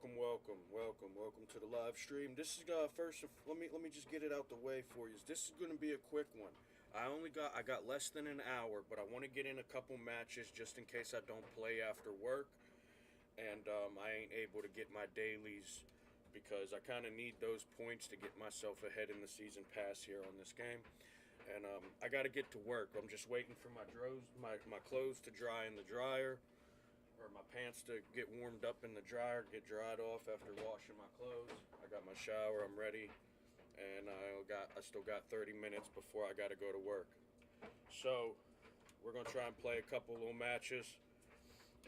welcome to the live stream. This is first. Let me just get it out the way for you. This is going to be a quick one. I got less than an hour, but I want to get in a couple matches just in case I don't play after work, and I ain't able to get my dailies because I kind of need those points to get myself ahead in the season pass here on this game. And I got to get to work. I'm just waiting for my clothes to dry in the dryer, or my pants to get warmed up in the dryer, get dried off after washing my clothes. I got my shower, I'm ready, and I still got 30 minutes before I got to go to work. So we're gonna try and play a couple little matches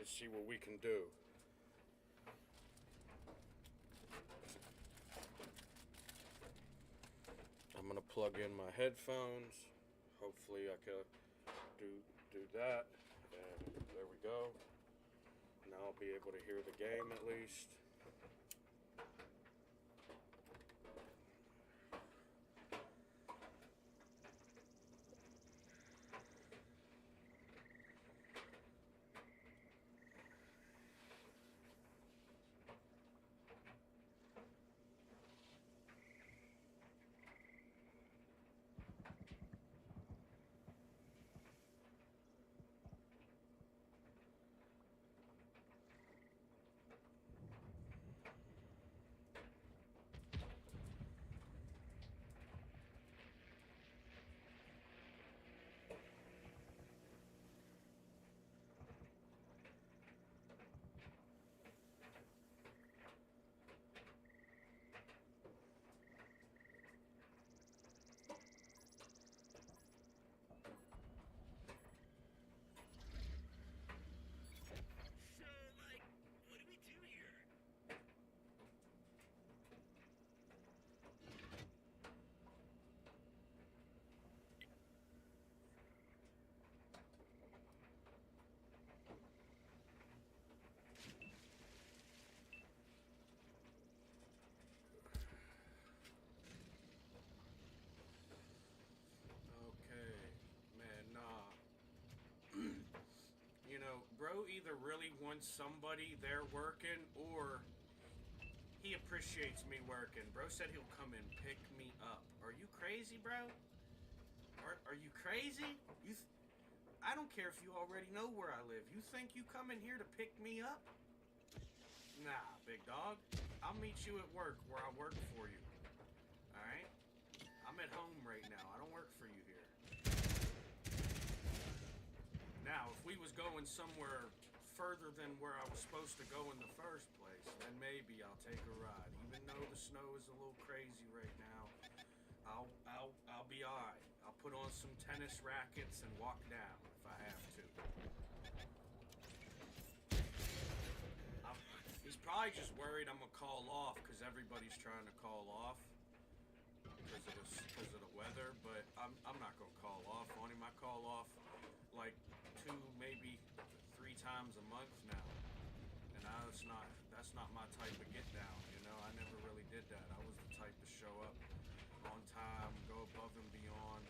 and see what we can do. I'm gonna plug in my headphones. Hopefully I can do that. And there we go. Now I'll be able to hear the game at least. Okay, man, nah. Bro either really wants somebody there working or he appreciates me working. Bro said he'll come and pick me up. Are you crazy, bro? Are you crazy? I don't care if you already know where I live. You think you come in here to pick me up? Nah, big dog. I'll meet you at work where I work for you. Alright? I'm at home right now. I don't work for you here. Now, if we was going somewhere further than where I was supposed to go in the first place, then maybe I'll take a ride. Even though the snow is a little crazy right now, I'll be alright. I'll put on some tennis rackets and walk down if I have to. He's probably just worried I'm gonna call off because everybody's trying to call off because of the weather, but I'm not gonna call off on him. I call off like 2, maybe 3 times a month now, and that's not my type of get down. I never really did that. I was the type to show up on time, go above and beyond.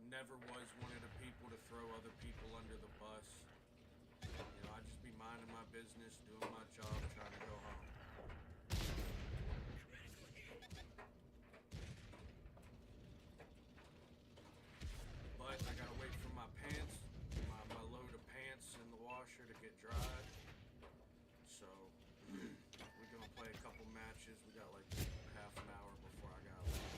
Never was one of the people to throw other people under the bus. I just be minding my business, doing my job, trying to go home. But I gotta wait for my pants, my load of pants in the washer to get dried. So we're gonna play a couple matches. We got like half an hour before I gotta leave.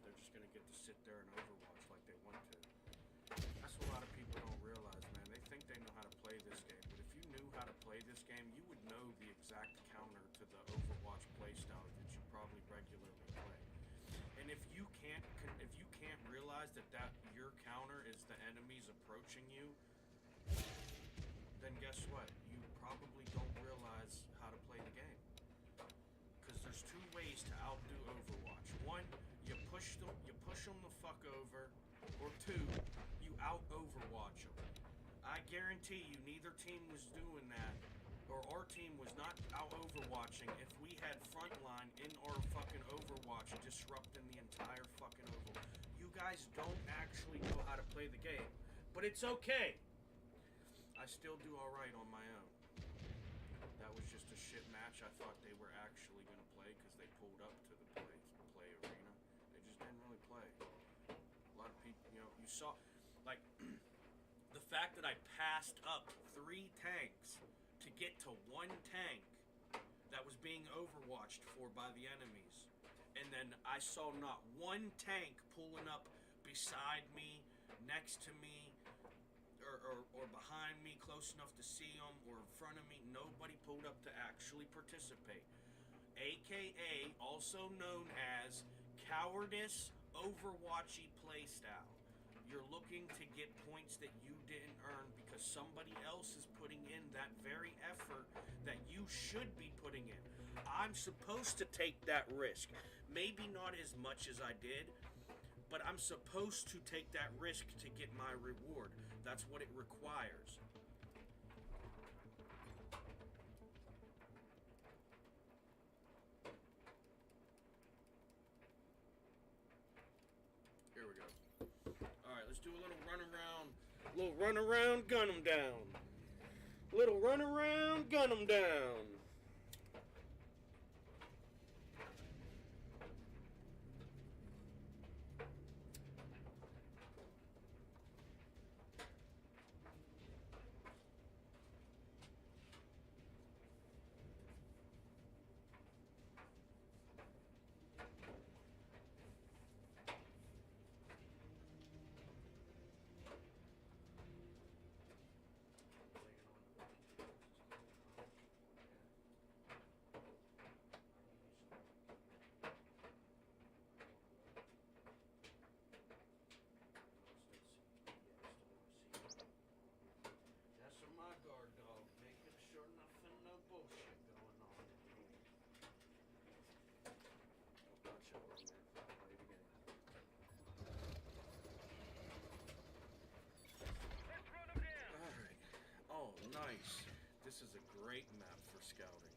They're just gonna get to sit there and overwatch like they want to. That's what a lot of people don't realize, man. They think they know how to play this game, but if you knew how to play this game, you would know the exact counter to the Overwatch playstyle that you probably regularly play. And if you can't realize that your counter is the enemies approaching you, then guess what? You probably don't realize how to there's two ways to outdo Overwatch. One, you push them the fuck over, or two, you out Overwatch them. I guarantee you, neither team was doing that, or our team was not out Overwatching if we had Frontline in our fucking Overwatch disrupting the entire fucking Overwatch. You guys don't actually know how to play the game, but it's okay. I still do alright on my own. That was just a shit match. I thought they were actually going to play because they pulled up to the play arena. They just didn't really play. A lot of people, you know, you saw, like, the fact that I passed up 3 tanks to get to 1 tank that was being overwatched for by the enemies. And then I saw not 1 tank pulling up beside me, next to me, or behind me, close enough to see them, or in front of me. Nobody pulled up to actually participate. A.k.a. also known as cowardice Overwatchy playstyle. You're looking to get points that you didn't earn because somebody else is putting in that very effort that you should be putting in. I'm supposed to take that risk. Maybe not as much as I did, but I'm supposed to take that risk to get my reward. That's what it requires. Here we go. Alright, let's do a little run around. Little run around, gun 'em down. Little run around, gun 'em down. Nice. This is a great map for scouting.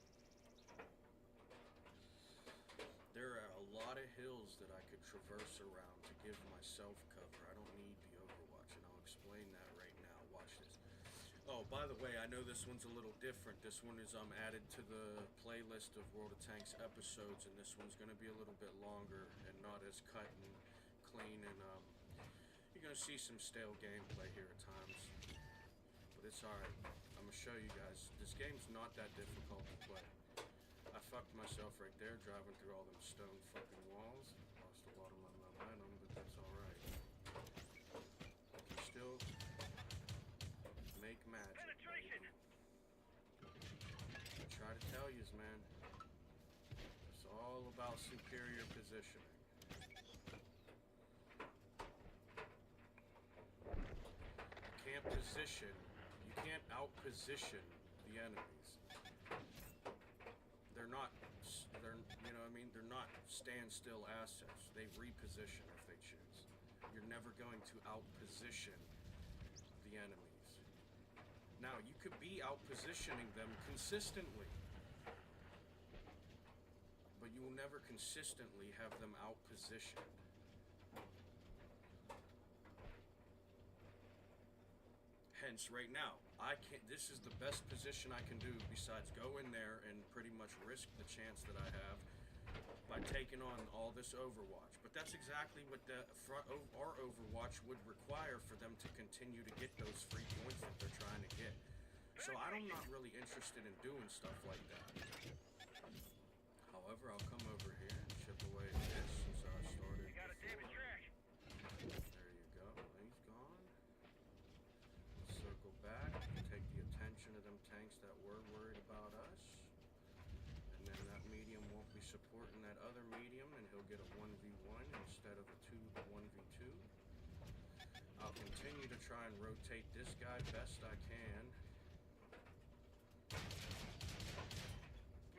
There are a lot of hills that I could traverse around to give myself cover. I don't need the Overwatch, and I'll explain that right now. Watch this. Oh, by the way, I know this one's a little different. This one is added to the playlist of World of Tanks episodes, and this one's going to be a little bit longer and not as cut and clean, and you're going to see some stale gameplay here at times. But it's alright. I'm going to show you guys. This game's not that difficult to play. I fucked myself right there driving through all them stone fucking walls. Lost a lot of my momentum, but that's alright. I can still make magic. Penetration. I try to tell yous, man. It's all about superior positioning. You can't position. You can't out-position the enemies. They're not, you know what I mean? They're not standstill assets. They reposition if they choose. You're never going to out-position the enemies. Now, you could be out-positioning them consistently, but you will never consistently have them out-positioned. Hence, right now, this is the best position I can do besides go in there and pretty much risk the chance that I have by taking on all this Overwatch. But that's exactly what our Overwatch would require for them to continue to get those free points that they're trying to get. So I'm not really interested in doing stuff like that. However, I'll come over here and chip away at this since I started before. There you go. He's gone. Circle back, take the attention of them tanks that were worried about us, and then that medium won't be supporting that other medium, and he'll get a 1v1 instead of a 1v2. I'll continue to try and rotate this guy best I can,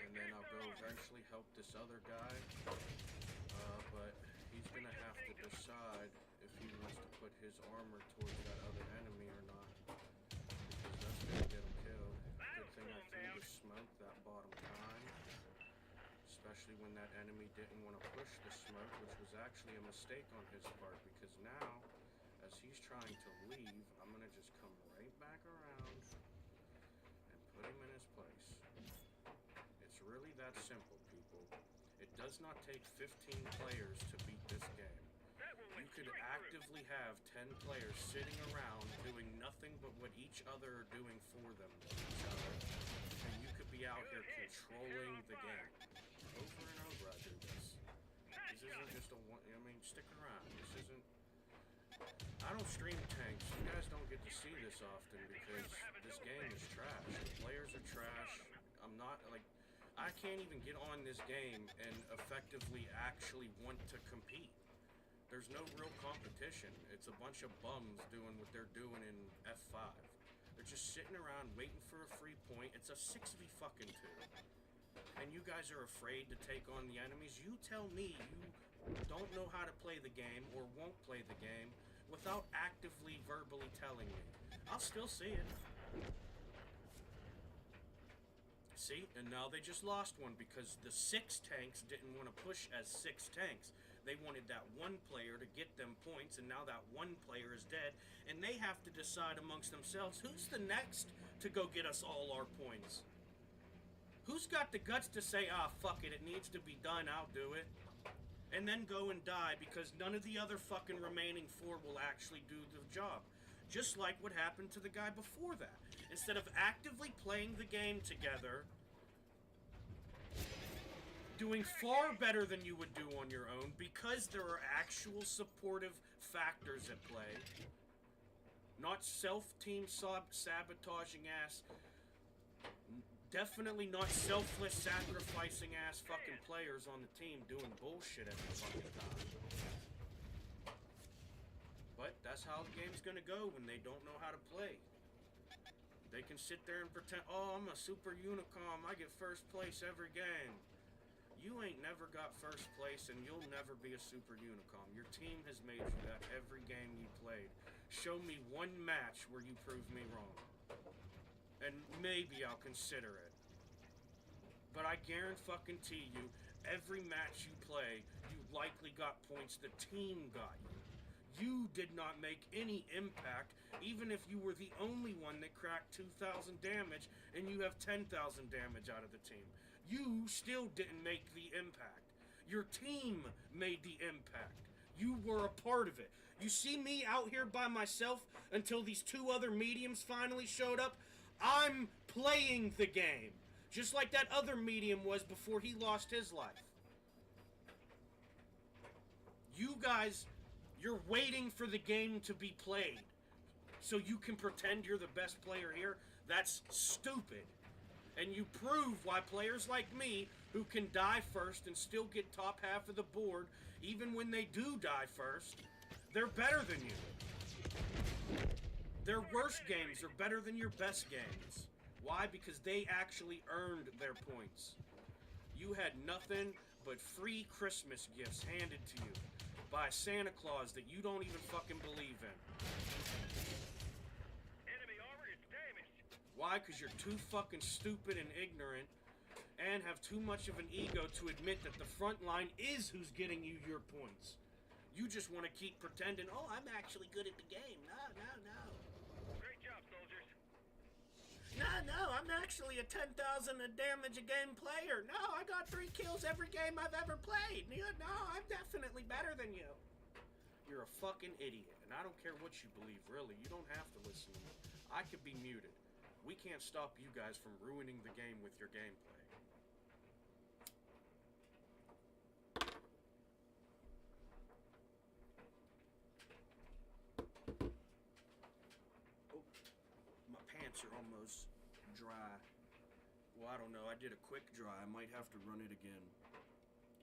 and and then I'll go eventually help this other guy. But he's gonna have to decide if he wants to put his armor towards that other enemy or not, because that's gonna get him killed. Good thing I threw the smoke that bottom time, especially when that enemy didn't want to push the smoke, which was actually a mistake on his part, because now, as he's trying to leave, I'm gonna just come right back around and put him in his place. It's really that simple, people. It does not take 15 players to beat this game. You could actively have 10 players sitting around doing nothing but what each other are doing for them with each other, and you could be out here controlling the game. Over and over I do this. This isn't just a one, I mean, stick around. This isn't, I don't stream tanks. You guys don't get to see this often because this game is trash. The players are trash. I'm not, like, I can't even get on this game and effectively actually want to compete. There's no real competition. It's a bunch of bums doing what they're doing in F5. They're just sitting around waiting for a free point. It's a 6v fucking 2. And you guys are afraid to take on the enemies. You tell me you don't know how to play the game or won't play the game without actively verbally telling me. I'll still see it. See, and now they just lost one because the 6 tanks didn't want to push as 6 tanks. They wanted that one player to get them points, and now that one player is dead, and they have to decide amongst themselves, who's the next to go get us all our points? Who's got the guts to say, ah, fuck it, it needs to be done, I'll do it? And then go and die because none of the other fucking remaining 4 will actually do the job. Just like what happened to the guy before that. Instead of actively playing the game together, doing far better than you would do on your own because there are actual supportive factors at play. Not self-team sabotaging ass, definitely not selfless sacrificing ass fucking players on the team doing bullshit every fucking time. But that's how the game's gonna go when they don't know how to play. They can sit there and pretend, oh, I'm a super unicom, I get first place every game. You ain't never got first place, and you'll never be a super unicom. Your team has made you that every game you played. Show me one match where you prove me wrong. And maybe I'll consider it. But I guarantee you, every match you play, you likely got points the team got you. You did not make any impact, even if you were the only one that cracked 2,000 damage, and you have 10,000 damage out of the team. You still didn't make the impact. Your team made the impact. You were a part of it. You see me out here by myself until these 2 other mediums finally showed up? I'm playing the game. Just like that other medium was before he lost his life. You guys, you're waiting for the game to be played so you can pretend you're the best player here? That's stupid. And you prove why players like me, who can die first and still get top half of the board, even when they do die first, they're better than you. Their worst games are better than your best games. Why? Because they actually earned their points. You had nothing but free Christmas gifts handed to you by Santa Claus that you don't even fucking believe in. Why? Because you're too fucking stupid and ignorant and have too much of an ego to admit that the front line is who's getting you your points. You just want to keep pretending, oh, I'm actually good at the game. No. Great job, soldiers. No, I'm actually a 10,000 damage a game player. No, I got 3 kills every game I've ever played. No, I'm definitely better than you. You're a fucking idiot, and I don't care what you believe, really. You don't have to listen to me. I could be muted. We can't stop you guys from ruining the game with your gameplay. Oh, my pants are almost dry. Well, I don't know. I did a quick dry. I might have to run it again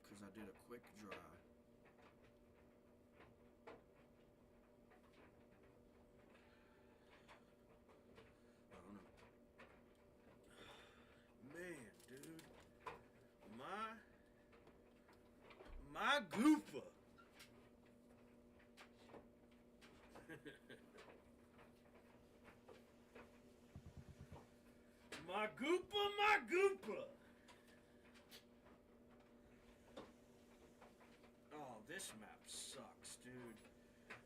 because I did a quick dry. Man, dude, My Goopa. My Goopa, my Goopa. Oh, this map sucks, dude.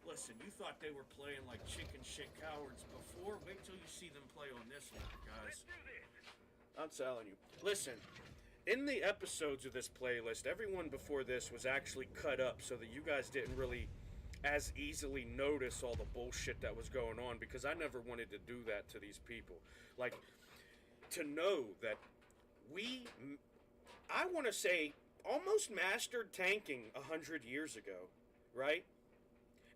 Listen, you thought they were playing like chicken shit cowards before. Wait till you see them play on this map, guys. I'm telling you. Listen, in the episodes of this playlist, everyone before this was actually cut up so that you guys didn't really as easily notice all the bullshit that was going on, because I never wanted to do that to these people. Like, to know that I want to say, almost mastered tanking 100 years ago, right?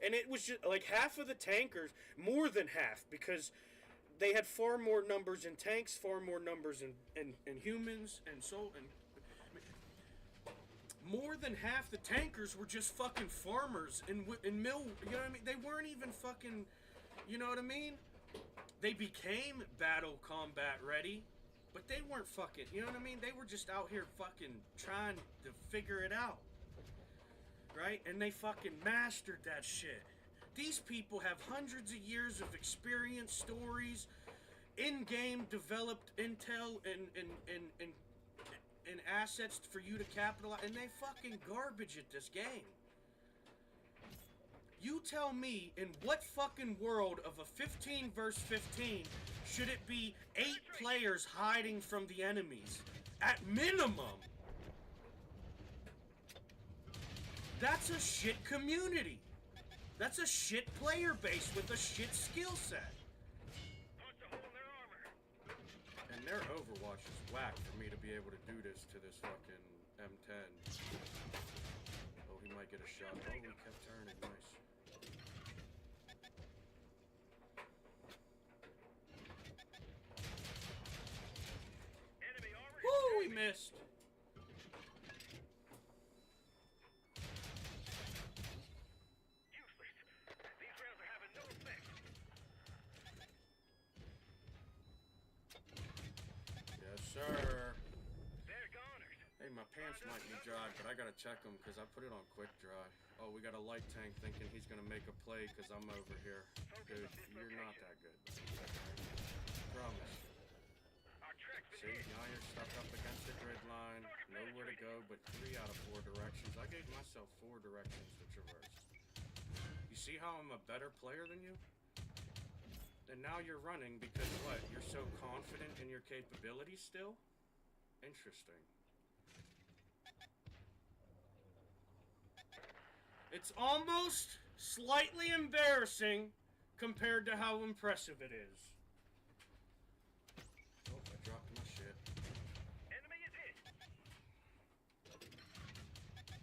And it was just like half of the tankers, more than half, because they had far more numbers in tanks, far more numbers in humans, and more than half the tankers were just fucking farmers in mill. You know what I mean? They weren't even fucking. You know what I mean? They became battle combat ready, but they weren't fucking. You know what I mean? They were just out here fucking trying to figure it out. Right? And they fucking mastered that shit. These people have hundreds of years of experience, stories, in-game developed intel and assets for you to capitalize, and they fucking garbage at this game. You tell me, in what fucking world of a 15 versus 15 should it be 8 players hiding from the enemies? At minimum. That's a shit community. That's a shit player base with a shit skill set. Punch a hole in their armor. And their Overwatch is whack for me to be able to do this to this fucking M10. Oh, he might get a shot. Oh, he kept turning. Nice. Enemy armor. Woo, he missed. Useless. These rounds are having no effect. Yes, sir. They're goners. Hey, my pants might be dry, but I gotta check them because I put it on quick dry. Oh, we got a light tank thinking he's gonna make a play because I'm over here. Dude, you're not that good. Promise. Our track's been See, hit. now you're stuck up against the grid line. Nowhere to go but 3 out of 4 directions. I gave myself 4 directions to traverse. You see how I'm a better player than you? And now you're running because what? You're so confident in your capabilities still? Interesting. It's almost slightly embarrassing compared to how impressive it is. Oh, I dropped my shit. Enemy is hit.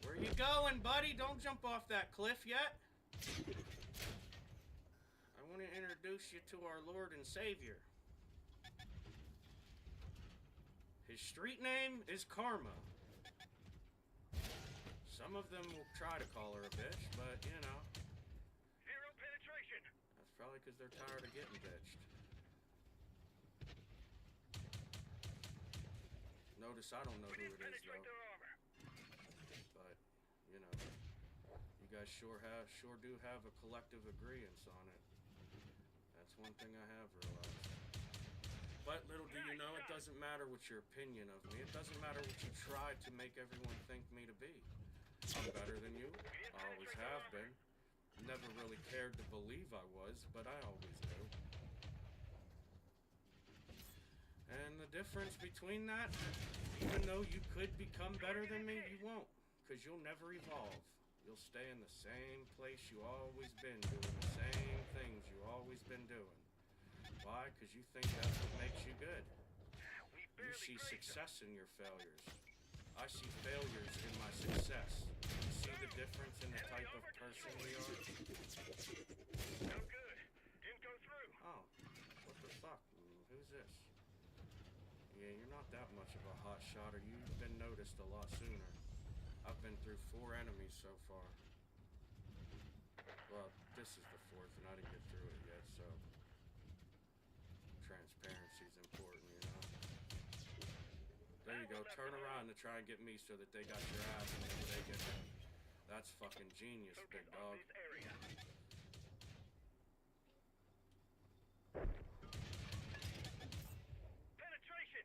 Where you going, buddy? Don't jump off that cliff yet. I want to introduce you to our Lord and Savior. His street name is Karma. Some of them will try to call her a bitch, but, you know. Zero penetration. That's probably because they're tired of getting bitched. Notice I don't know We who didn't it is, penetrate though. their armor. But, you know, you guys sure do have a collective agreeance on it. That's one thing I have realized. But little do you know, it doesn't matter what your opinion of me. It doesn't matter what you try to make everyone think me to be. I'm better than you. I always have been. Never really cared to believe I was, but I always knew. And the difference between that, even though you could become better than me, you won't. Because you'll never evolve. You'll stay in the same place you always been, doing the same things you always been doing. Why? Because you think that's what makes you good. We You barely see grazed them. success in your failures. I see failures in my success. You see the difference in the type of person we are? No good. Didn't go through. Oh, what the fuck? Who's this? Yeah, you're not that much of a hot shot, or you've been noticed a lot sooner. I've been through 4 enemies so far. Well, this is the 4th, and I didn't get through it yet, so transparency is important, you know? There you go. Turn around to try and get me so that they got your ass and then they get it. That's fucking genius, Focus big on dog. this area. Penetration.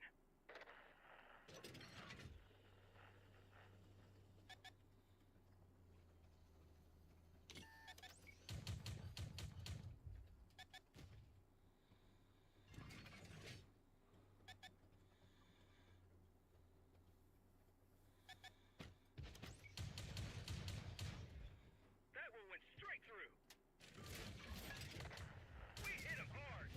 That one went straight through. We hit him hard.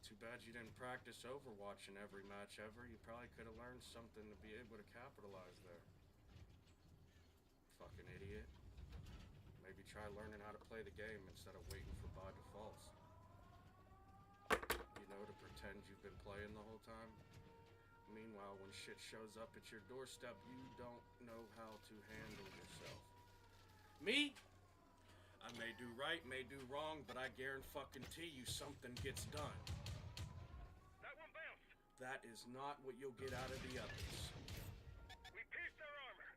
Too bad you didn't practice Overwatch in every match ever. You probably could have learned something to be able to capitalize there. Fucking idiot. Maybe try learning how to play the game instead of waiting for by defaults. You know, to pretend you've been playing the whole time. Meanwhile, when shit shows up at your doorstep, you don't know how to handle yourself. Me? I may do right, may do wrong, but I guarantee you something gets done. That one bounced. That is not what you'll get out of the others. We pierced their armor.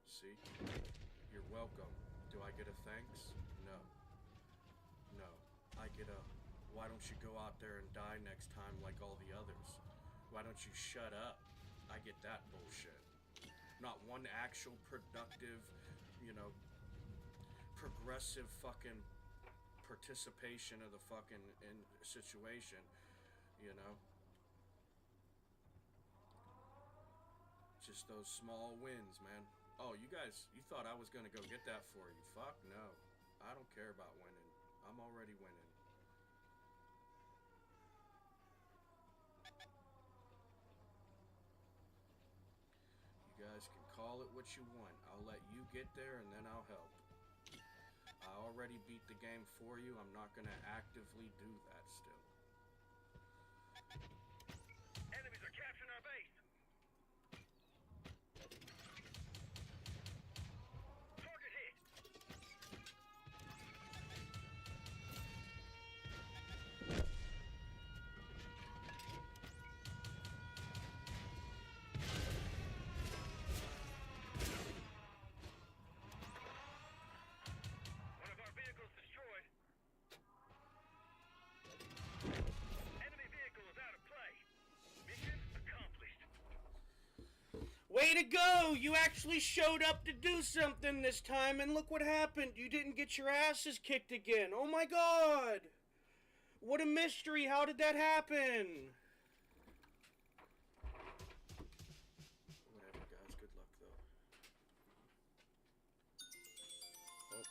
See? You're welcome. Do I get a thanks? No. No. I get a, why don't you go out there and die next time like all the others? Why don't you shut up? I get that bullshit. Not one actual productive, you know, progressive fucking participation of the fucking situation, you know? Just those small wins, man. Oh, you guys, you thought I was gonna go get that for you. Fuck no. I don't care about winning. I'm already winning. You guys can call it what you want. I'll let you get there and then I'll help. I already beat the game for you. I'm not gonna actively do that still. Enemies are capturing our base. Target hit. One of our vehicles destroyed. Enemy vehicle is out of play. Mission accomplished. Way to go! You actually showed up to do something this time, and look what happened. You didn't get your asses kicked again. Oh my god! What a mystery. How did that happen? Whatever, guys. Good luck, though. Oh,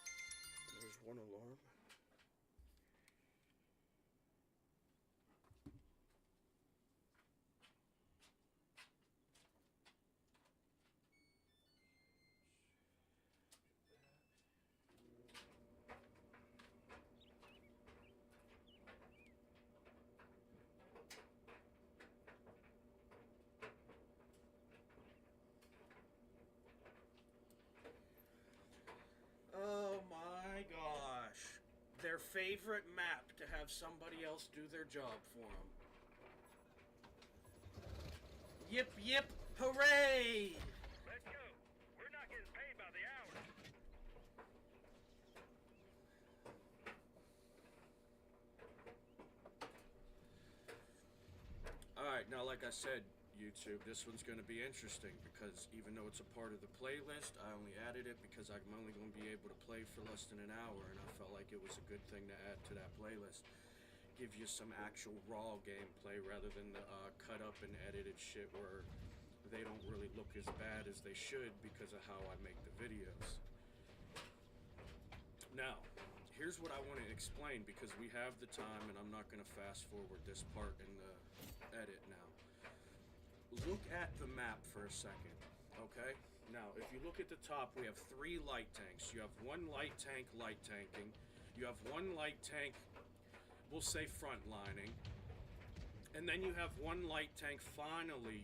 there's one alarm. Oh my gosh. Their favorite map to have somebody else do their job for them. Yip yip, hooray! Let's go. We're not getting paid by the hour. Alright, now like I said, YouTube, this one's going to be interesting because even though it's a part of the playlist, I only added it because I'm only going to be able to play for less than an hour, and I felt like it was a good thing to add to that playlist. Give you some actual raw gameplay rather than the cut up and edited shit where they don't really look as bad as they should because of how I make the videos. Now, here's what I want to explain because we have the time and I'm not going to fast forward this part in the edit now. Look at the map for a second, okay? Now, if you look at the top, we have 3 light tanks. You have 1 light tank light tanking. You have 1 light tank, we'll say front lining. And then you have 1 light tank finally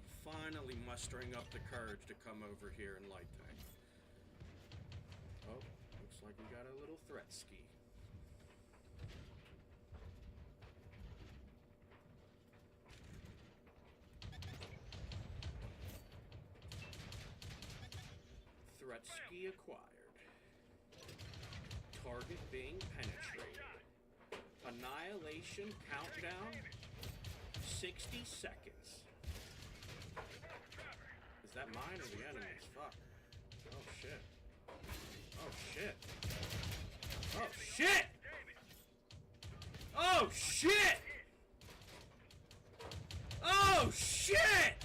mustering up the courage to come over here and light tank. Oh, looks like we got a little threat ski. Jet ski acquired. Target being penetrated. Annihilation countdown. 60 seconds. Is that mine or the enemy's? Fuck. Oh shit. Oh shit. Oh shit! Oh shit! Oh shit!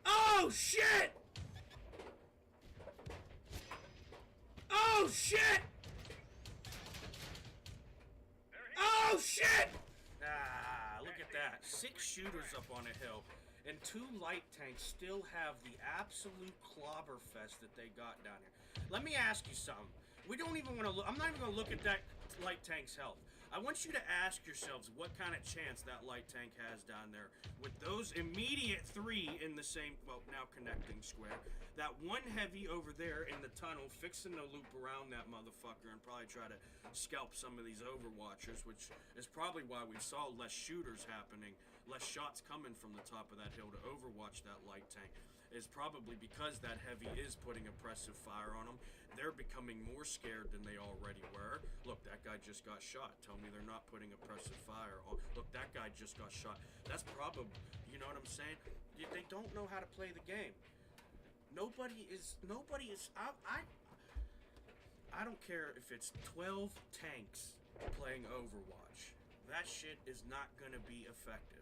Oh shit! Oh shit! Oh shit! Ah, look at that. 6 shooters up on a hill, and 2 light tanks still have the absolute clobber fest that they got down here. Let me ask you something. We don't even want to look. I'm not even going to look at that light tank's health. I want you to ask yourselves what kind of chance that light tank has down there with those immediate 3 in the same, well, now connecting square. That 1 heavy over there in the tunnel fixing to loop around that motherfucker and probably try to scalp some of these overwatchers, which is probably why we saw less shooters happening, less shots coming from the top of that hill to overwatch that light tank. Is probably because that heavy is putting oppressive fire on them. They're becoming more scared than they already were. Look, that guy just got shot. Tell me they're not putting oppressive fire on. Look, that guy just got shot. That's probably, you know what I'm saying? They don't know how to play the game. Nobody is, I don't care if it's 12 tanks playing Overwatch. That shit is not gonna be effective.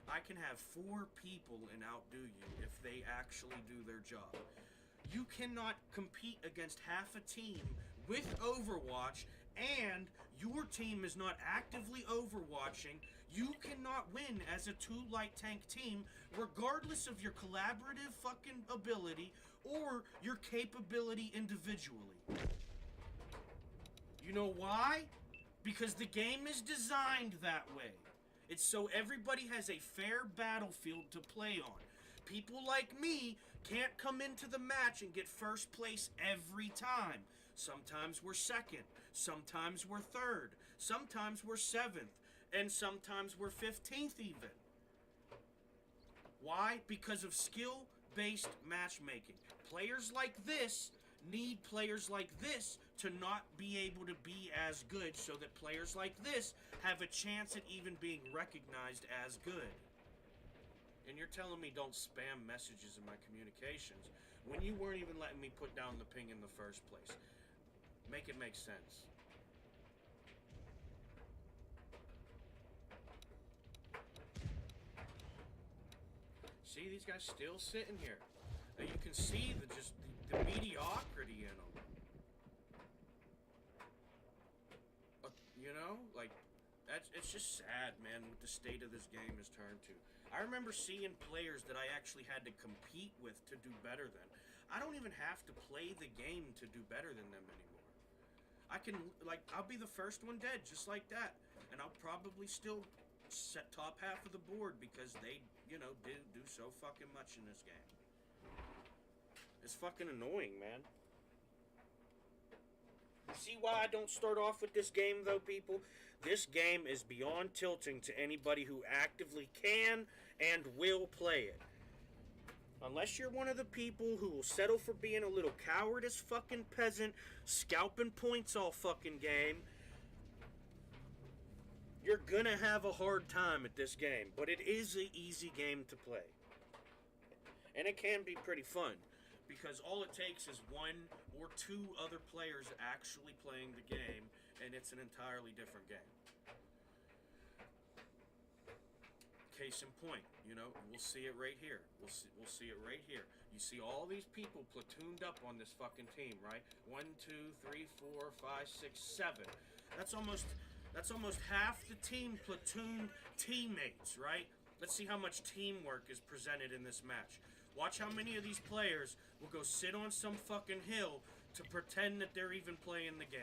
I can have 4 people and outdo you if they actually do their job. You cannot compete against half a team with Overwatch and your team is not actively overwatching. You cannot win as a 2 light tank team regardless of your collaborative fucking ability or your capability individually. You know why? Because the game is designed that way. It's so everybody has a fair battlefield to play on. People like me can't come into the match and get first place every time. Sometimes we're second, sometimes we're third, sometimes we're 7th, and sometimes we're 15th even. Why? Because of skill-based matchmaking. Players like this need players like this to not be able to be as good so that players like this have a chance at even being recognized as good. And you're telling me don't spam messages in my communications when you weren't even letting me put down the ping in the first place. Make it make sense. See, these guys still sitting here. Now you can see the mediocrity in them. You know, like, it's just sad, man, what the state of this game has turned to. I remember seeing players that I actually had to compete with to do better than. I don't even have to play the game to do better than them anymore. I can, like, I'll be the first one dead, just like that. And I'll probably still set top half of the board because they, you know, do so fucking much in this game. It's fucking annoying, man. See why I don't start off with this game, though, people? This game is beyond tilting to anybody who actively can and will play it. Unless you're one of the people who will settle for being a little cowardice fucking peasant, scalping points all fucking game, you're gonna have a hard time at this game. But it is an easy game to play. And it can be pretty fun. Because all it takes is 1 or 2 other players actually playing the game, and it's an entirely different game. Case in point, you know, we'll see it right here. We'll see it right here. You see all these people platooned up on this fucking team, right? 1, 2, 3, 4, 5, 6, 7. That's almost half the team platooned teammates, right? Let's see how much teamwork is presented in this match. Watch how many of these players will go sit on some fucking hill to pretend that they're even playing the game.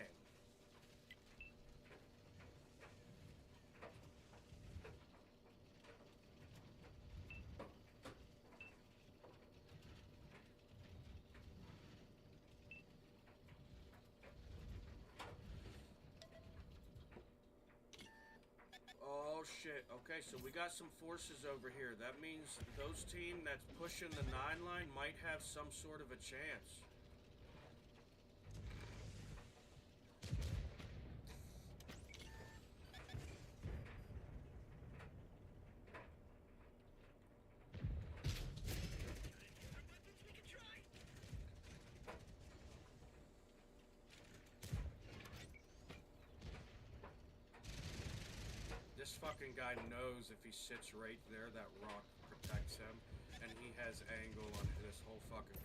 Oh shit. Okay, so we got some forces over here. That means those team that's pushing the 9 line might have some sort of a chance. This fucking guy knows if he sits right there, that rock protects him, and he has angle on this whole fucking...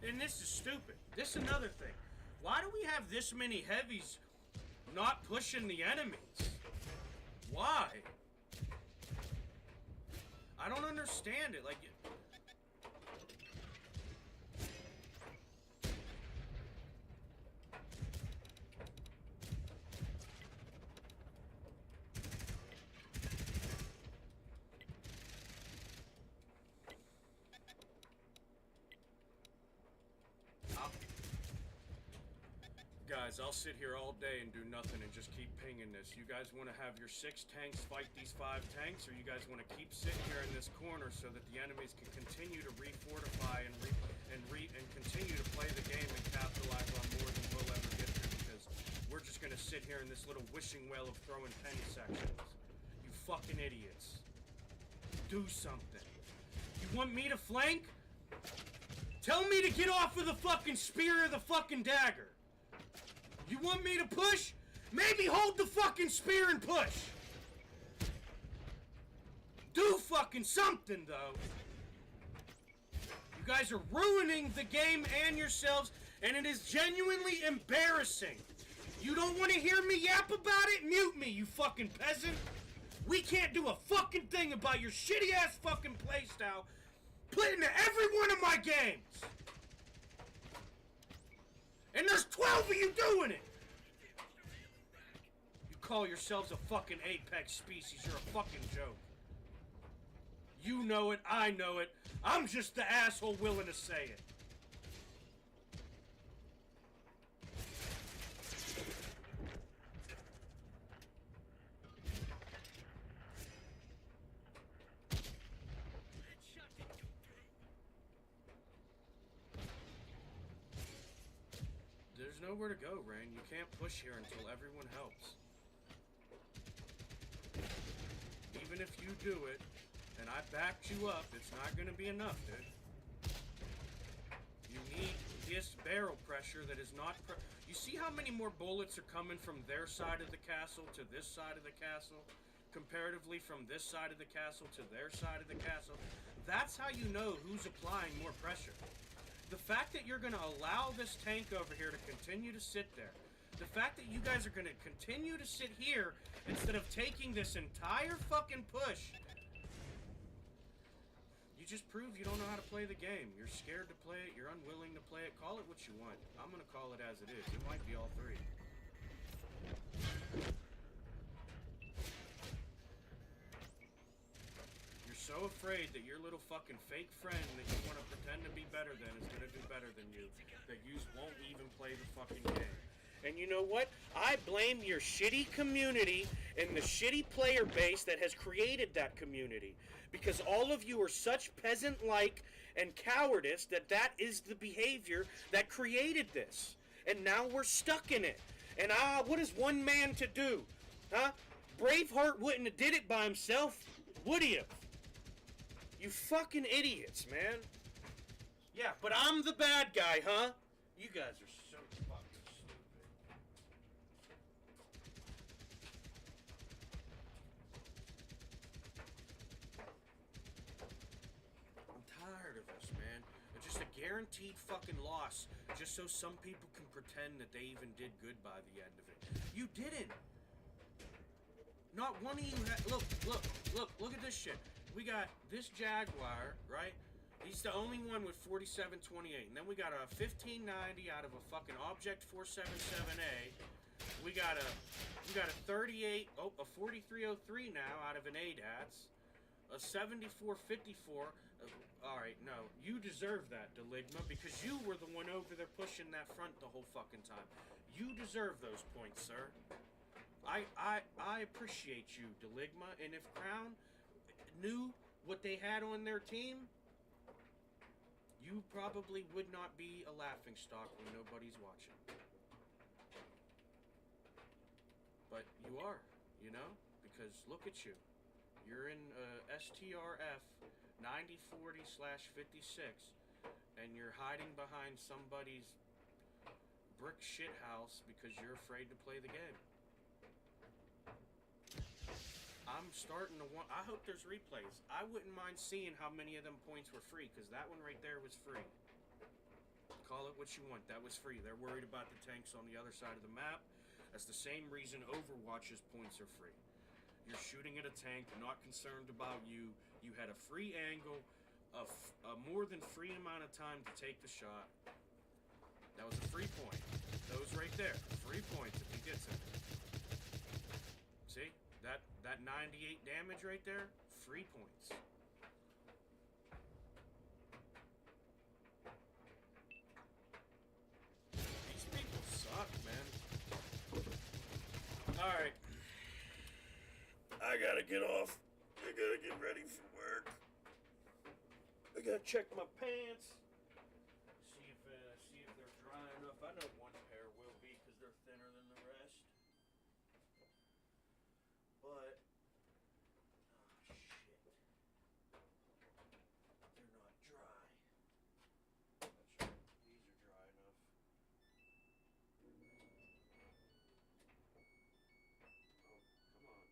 And this is stupid. This is another thing. Why do we have this many heavies not pushing the enemies? Why? I don't understand it. Like... Guys, I'll sit here all day and do nothing and just keep pinging this. You guys want to have your 6 tanks fight these 5 tanks, or you guys want to keep sitting here in this corner so that the enemies can continue to refortify and continue to play the game and capitalize on more than we'll ever get to, because we're just going to sit here in this little wishing well of throwing penny sections. You fucking idiots. Do something. You want me to flank? Tell me to get off of the fucking spear or the fucking dagger. You want me to push? Maybe hold the fucking spear and push. Do fucking something, though. You guys are ruining the game and yourselves, and it is genuinely embarrassing. You don't want to hear me yap about it? Mute me, you fucking peasant. We can't do a fucking thing about your shitty-ass fucking playstyle put into every one of my games. And there's 12 of you doing it! You call yourselves a fucking apex species, you're a fucking joke. You know it, I know it, I'm just the asshole willing to say it. There's nowhere to go, Rain. You can't push here until everyone helps. Even if you do it, and I backed you up, it's not going to be enough, dude. You need this barrel pressure that is not... You see how many more bullets are coming from their side of the castle to this side of the castle? Comparatively from this side of the castle to their side of the castle? That's how you know who's applying more pressure. The fact that you're going to allow this tank over here to continue to sit there, the fact that you guys are going to continue to sit here instead of taking this entire fucking push, you just prove you don't know how to play the game. You're scared to play it, you're unwilling to play it, call it what you want. I'm going to call it as it is. It might be all 3. So afraid that your little fucking fake friend that you want to pretend to be better than is going to do better than you, that you won't even play the fucking game. And you know what? I blame your shitty community and the shitty player base that has created that community. Because all of you are such peasant-like and cowardice that that is the behavior that created this. And now we're stuck in it. And what is one man to do? Huh? Braveheart wouldn't have did it by himself, would he have? You fucking idiots, man. Yeah, but I'm the bad guy, huh? You guys are so fucking stupid. I'm tired of this, man. It's just a guaranteed fucking loss, just so some people can pretend that they even did good by the end of it. You didn't. Not one of you had... Look at this shit. We got this Jaguar, right? He's the only one with 4728. And then we got a 1590 out of a fucking Object 477A. We got a 38, a 4303 now out of an ADATS. A 7454. Alright, no. You deserve that, Deligma, because you were the one over there pushing that front the whole fucking time. You deserve those points, sir. I appreciate you, Deligma, and if Crown knew what they had on their team, you probably would not be a laughingstock when nobody's watching. But you are, you know? Because look at you. You're in STRF 9040/56, and you're hiding behind somebody's brick shit house because you're afraid to play the game. I'm starting to want... I hope there's replays. I wouldn't mind seeing how many of them points were free, because that one right there was free. Call it what you want. That was free. They're worried about the tanks on the other side of the map. That's the same reason Overwatch's points are free. You're shooting at a tank, not concerned about you. You had a free angle, a more than free amount of time to take the shot. That was a free point. Those right there. Free points if he gets it. See? That 98 damage right there, free points. These people suck, man. Alright. I gotta get off. I gotta get ready for work. I gotta check my pants. See if they're dry enough. I know one pair will be because they're thinner than the rest. But, oh shit, they're not dry. That's right, these are dry enough. Oh, come on.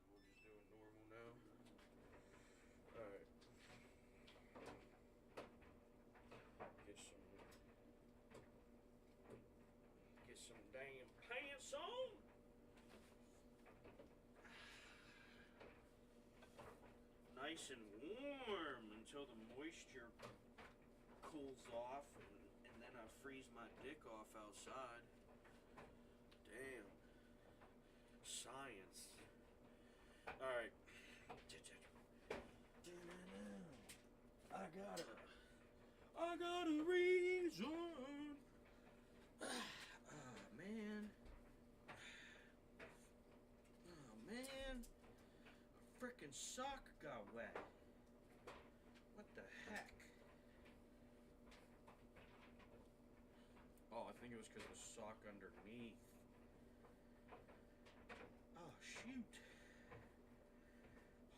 We'll just do it normal now. Alright. Get some damn pants on. Nice and warm until the moisture cools off, and then I freeze my dick off outside. Damn. Science. Alright. I got a reason. Oh, man. Oh, man. Frickin' sock got wet. What the heck? Oh, I think it was because of the sock underneath. Oh, shoot.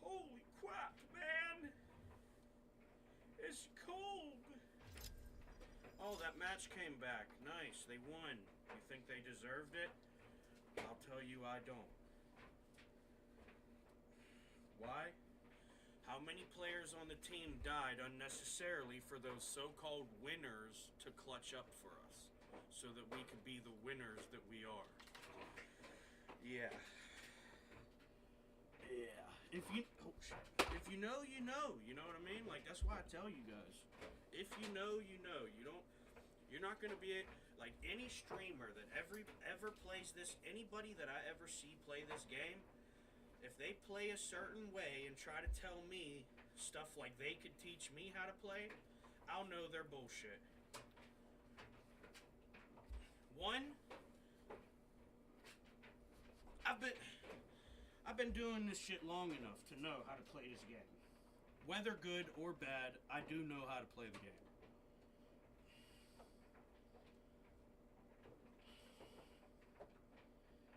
Holy crap, man! It's cold! Oh, that match came back. Nice, they won. You think they deserved it? I'll tell you I don't. Why? How many players on the team died unnecessarily for those so-called winners to clutch up for us, so that we could be the winners that we are? Yeah. Yeah. If you know, you know. You know what I mean? Like, that's why I tell you guys. If you know, you know. You're not gonna be like any streamer that ever plays this. Anybody that I ever see play this game, if they play a certain way and try to tell me stuff like they could teach me how to play, I'll know they're bullshit. One, I've been doing this shit long enough to know how to play this game. Whether good or bad, I do know how to play the game.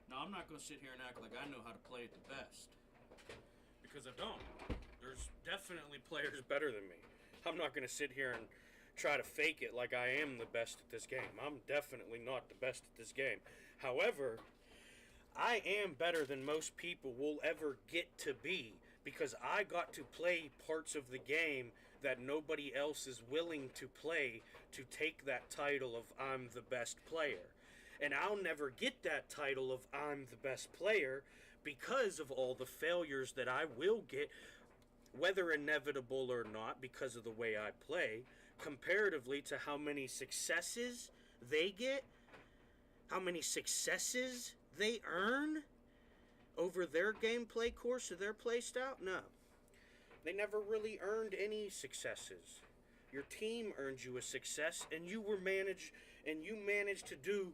Now, I'm not going to sit here and act like I know how to play it the best, because I don't. There's definitely players better than me. I'm not going to sit here and try to fake it like I am the best at this game. I'm definitely not the best at this game. However, I am better than most people will ever get to be, because I got to play parts of the game that nobody else is willing to play to take that title of I'm the best player. And I'll never get that title of I'm the best player because of all the failures that I will get, whether inevitable or not, because of the way I play, comparatively to how many successes they get, how many successes they earn over their gameplay course or their playstyle. No. They never really earned any successes. Your team earned you a success, and you managed to do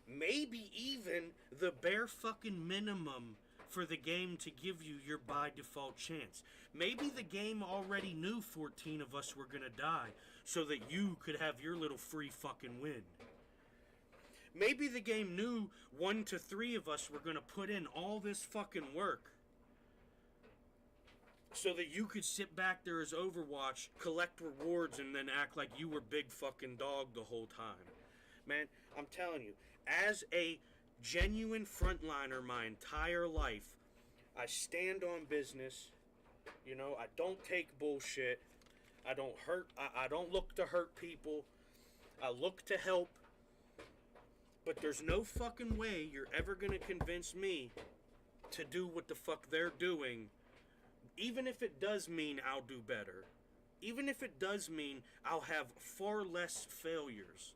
maybe even the bare fucking minimum for the game to give you your by default chance. Maybe the game already knew 14 of us were gonna die so that you could have your little free fucking win. Maybe the game knew 1 to 3 of us were gonna put in all this fucking work so that you could sit back there as Overwatch, collect rewards, and then act like you were big fucking dog the whole time. Man, I'm telling you, as a genuine frontliner my entire life, I stand on business. You know, I don't take bullshit. I don't hurt. I don't look to hurt people. I look to help. But there's no fucking way you're ever gonna convince me to do what the fuck they're doing, even if it does mean I'll do better. Even if it does mean I'll have far less failures.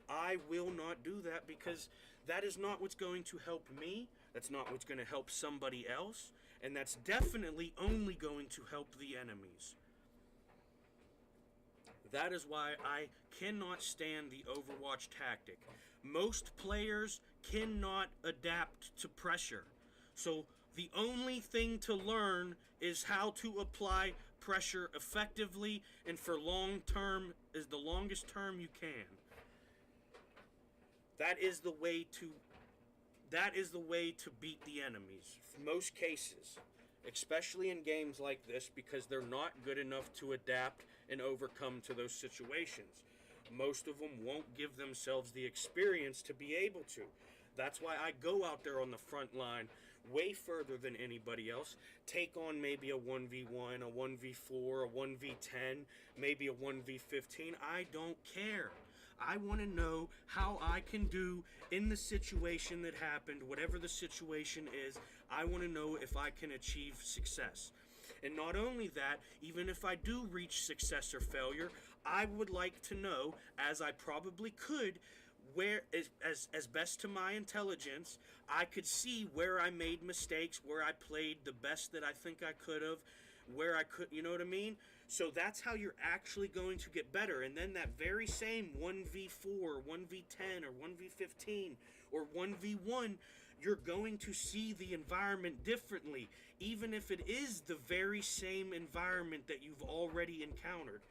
I will not do that because that is not what's going to help me. That's not what's going to help somebody else. And that's definitely only going to help the enemies. That is why I cannot stand the Overwatch tactic. Most players cannot adapt to pressure. So the only thing to learn is how to apply pressure effectively and for long term is the longest term you can. That is the way to beat the enemies. In most cases, especially in games like this, because they're not good enough to adapt and overcome to those situations. Most of them won't give themselves the experience to be able to. That's why I go out there on the front line way further than anybody else, take on maybe a 1v1, a 1v4, a 1v10, maybe a 1v15. I don't care. I want to know how I can do in the situation that happened, whatever the situation is. I want to know if I can achieve success. And not only that, even if I do reach success or failure, I would like to know, as I probably could, where, as best to my intelligence, I could see where I made mistakes, where I played the best that I think I could have, where I could, you know what I mean? So that's how you're actually going to get better. And then that very same 1v4, 1v10, or 1v15, or 1v1, you're going to see the environment differently, even if it is the very same environment that you've already encountered.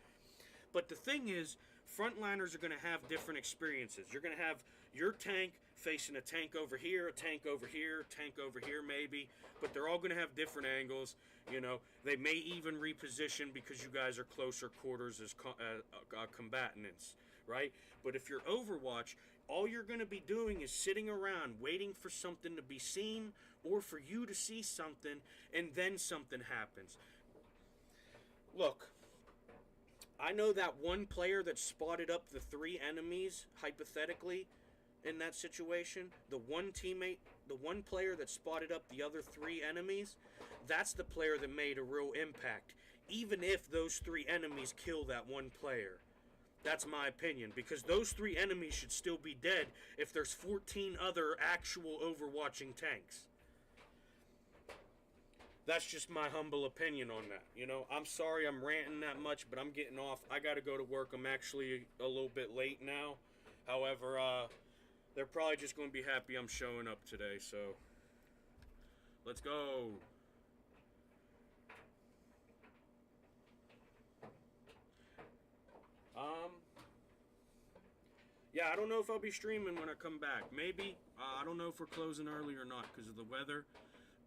But the thing is, frontliners are going to have different experiences. You're going to have your tank facing a tank over here, a tank over here, a tank over here maybe, but they're all going to have different angles. You know, they may even reposition because you guys are closer quarters as combatants, right? But if you're Overwatch, all you're going to be doing is sitting around waiting for something to be seen or for you to see something, and then something happens. Look, I know that one player that spotted up the 3 enemies, hypothetically, in that situation, the one teammate, the one player that spotted up the other 3 enemies, that's the player that made a real impact, even if those 3 enemies kill that one player. That's my opinion, because those 3 enemies should still be dead if there's 14 other actual overwatching tanks. That's just my humble opinion on that. You know, I'm sorry I'm ranting that much, but I'm getting off. I gotta go to work. I'm actually a little bit late now. However, they're probably just gonna be happy I'm showing up today, so let's go. Yeah, I don't know if I'll be streaming when I come back. Maybe. I don't know if we're closing early or not because of the weather.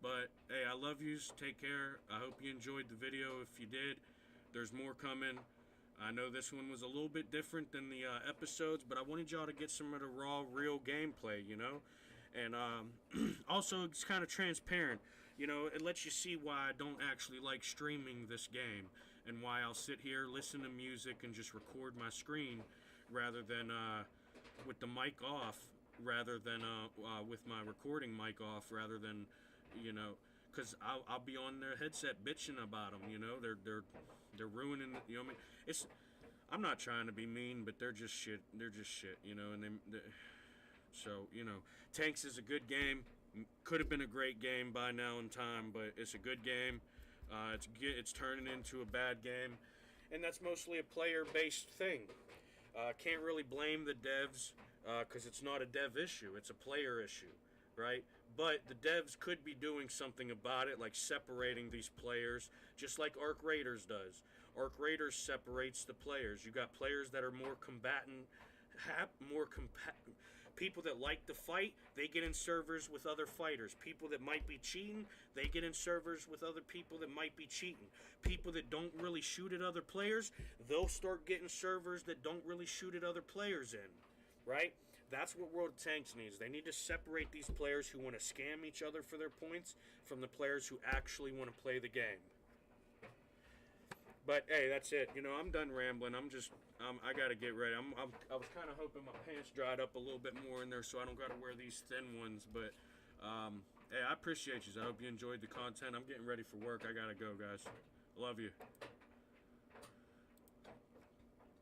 But, hey, I love yous. Take care. I hope you enjoyed the video. If you did, there's more coming. I know this one was a little bit different than the episodes, but I wanted y'all to get some of the raw, real gameplay, you know? And also, it's kind of transparent. You know, it lets you see why I don't actually like streaming this game and why I'll sit here, listen to music, and just record my screen rather than with the mic off, rather than with my recording mic off, rather than, you know, because I'll be on their headset bitching about them, you know, they're ruining, you know what I mean? I'm not trying to be mean, but they're just shit, you know, and so, you know, Tanks is a good game, could have been a great game by now in time, but it's a good game, it's turning into a bad game, and that's mostly a player-based thing. Can't really blame the devs because it's not a dev issue, it's a player issue, right? But the devs could be doing something about it, like separating these players, just like Arc Raiders does. Arc Raiders separates the players. You got players that are more combatant, people that like to fight, they get in servers with other fighters. People that might be cheating, they get in servers with other people that might be cheating. People that don't really shoot at other players, they'll start getting servers that don't really shoot at other players in, right? That's what World of Tanks needs. They need to separate these players who want to scam each other for their points from the players who actually want to play the game. But hey, that's it. You know, I'm done rambling. I gotta get ready. I was kind of hoping my pants dried up a little bit more in there, so I don't gotta wear these thin ones. But hey, I appreciate you. I hope you enjoyed the content. I'm getting ready for work. I gotta go, guys. Love you.